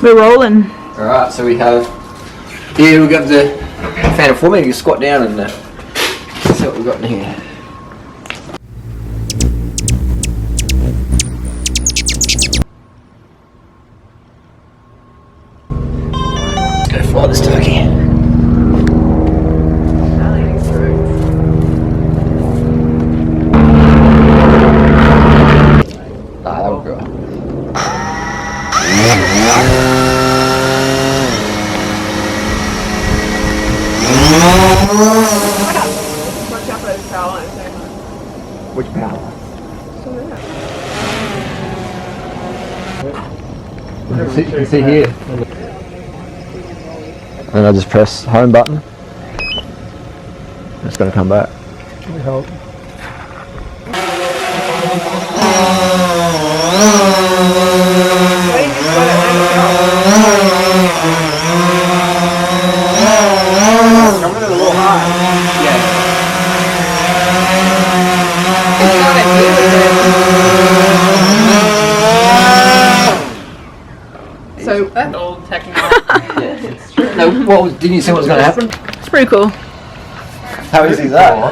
We're rolling. Alright, so we have here, we've got the Phantom 4. You can squat down and see what we've got in here. Let's go fly this turkey. That would go. Which power? You can see here. And I just press home button. It's going to come back. Hold. So, old technology. No, didn't you see what was going to happen? It's pretty cool. How easy is that?